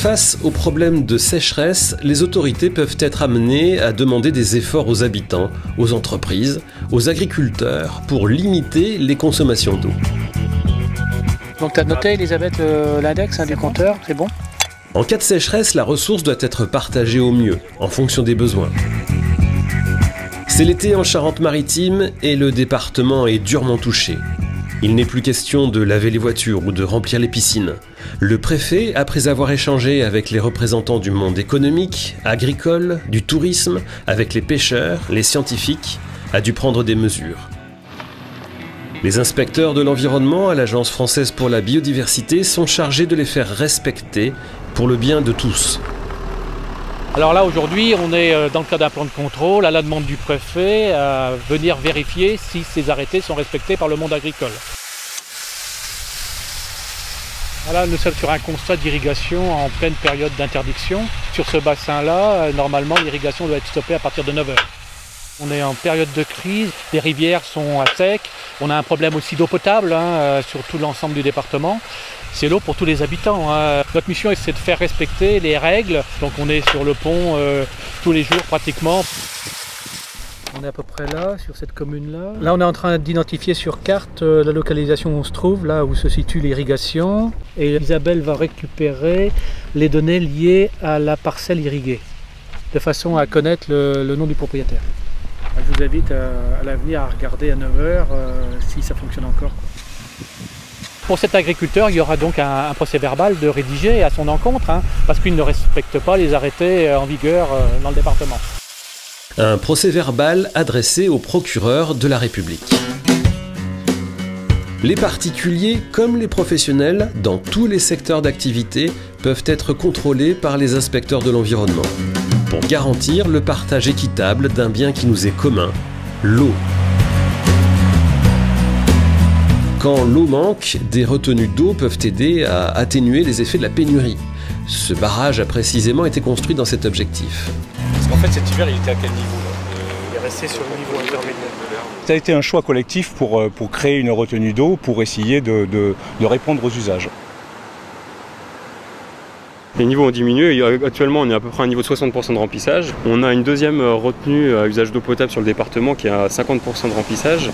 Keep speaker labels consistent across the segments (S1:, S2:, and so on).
S1: Face aux problèmes de sécheresse, les autorités peuvent être amenées à demander des efforts aux habitants, aux entreprises, aux agriculteurs pour limiter les consommations d'eau.
S2: Donc tu as noté, Elisabeth, l'index du compteur, c'est bon?
S1: En cas de sécheresse, la ressource doit être partagée au mieux, en fonction des besoins. C'est l'été en Charente-Maritime et le département est durement touché. Il n'est plus question de laver les voitures ou de remplir les piscines. Le préfet, après avoir échangé avec les représentants du monde économique, agricole, du tourisme, avec les pêcheurs, les scientifiques, a dû prendre des mesures. Les inspecteurs de l'environnement à l'Agence française pour la biodiversité sont chargés de les faire respecter pour le bien de tous.
S2: Alors là, aujourd'hui, on est dans le cadre d'un plan de contrôle à la demande du préfet à venir vérifier si ces arrêtés sont respectés par le monde agricole. Voilà, nous sommes sur un constat d'irrigation en pleine période d'interdiction. Sur ce bassin-là, normalement, l'irrigation doit être stoppée à partir de 9 h. On est en période de crise, les rivières sont à sec, on a un problème aussi d'eau potable sur tout l'ensemble du département. C'est l'eau pour tous les habitants. Notre mission, c'est de faire respecter les règles. Donc on est sur le pont tous les jours pratiquement. On est à peu près là, sur cette commune-là. Là, on est en train d'identifier sur carte la localisation où on se trouve, là où se situe l'irrigation. Et Isabelle va récupérer les données liées à la parcelle irriguée, de façon à connaître le nom du propriétaire. Je vous invite à l'avenir à regarder à 9 h si ça fonctionne encore. Pour cet agriculteur, il y aura donc un procès-verbal de rédiger à son encontre, parce qu'il ne respecte pas les arrêtés en vigueur dans le département.
S1: Un procès-verbal adressé au procureur de la République. Les particuliers comme les professionnels, dans tous les secteurs d'activité, peuvent être contrôlés par les inspecteurs de l'environnement pour garantir le partage équitable d'un bien qui nous est commun, l'eau. Quand l'eau manque, des retenues d'eau peuvent aider à atténuer les effets de la pénurie. Ce barrage a précisément été construit dans cet objectif.
S3: Parce qu'en fait, cet hiver, il était à quel niveau là?
S2: Il est resté sur le niveau intermédiaire.
S3: Ça a été un choix collectif pour créer une retenue d'eau, pour essayer de répondre aux usages.
S4: Les niveaux ont diminué, actuellement on est à peu près à un niveau de 60% de remplissage. On a une deuxième retenue à usage d'eau potable sur le département qui est à 50% de remplissage.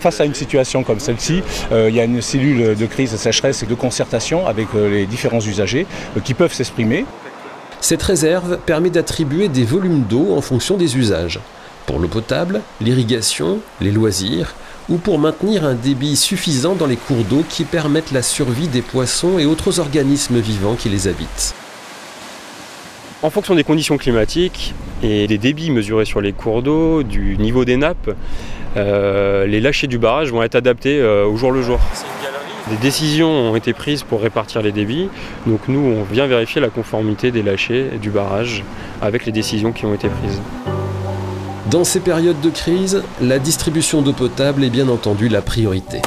S3: Face à une situation comme celle-ci, il y a une cellule de crise, de sécheresse et de concertation avec les différents usagers qui peuvent s'exprimer.
S1: Cette réserve permet d'attribuer des volumes d'eau en fonction des usages. Pour l'eau potable, l'irrigation, les loisirs, ou pour maintenir un débit suffisant dans les cours d'eau qui permettent la survie des poissons et autres organismes vivants qui les habitent.
S4: En fonction des conditions climatiques et des débits mesurés sur les cours d'eau, du niveau des nappes, les lâchers du barrage vont être adaptés au jour le jour. Des décisions ont été prises pour répartir les débits, donc nous on vient vérifier la conformité des lâchers du barrage avec les décisions qui ont été prises.
S1: Dans ces périodes de crise, la distribution d'eau potable est bien entendu la priorité.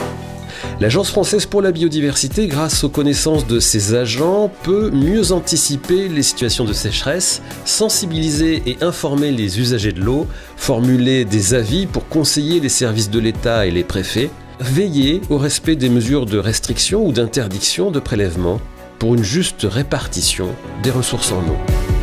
S1: L'Agence française pour la biodiversité, grâce aux connaissances de ses agents, peut mieux anticiper les situations de sécheresse, sensibiliser et informer les usagers de l'eau, formuler des avis pour conseiller les services de l'État et les préfets, veiller au respect des mesures de restriction ou d'interdiction de prélèvement pour une juste répartition des ressources en eau.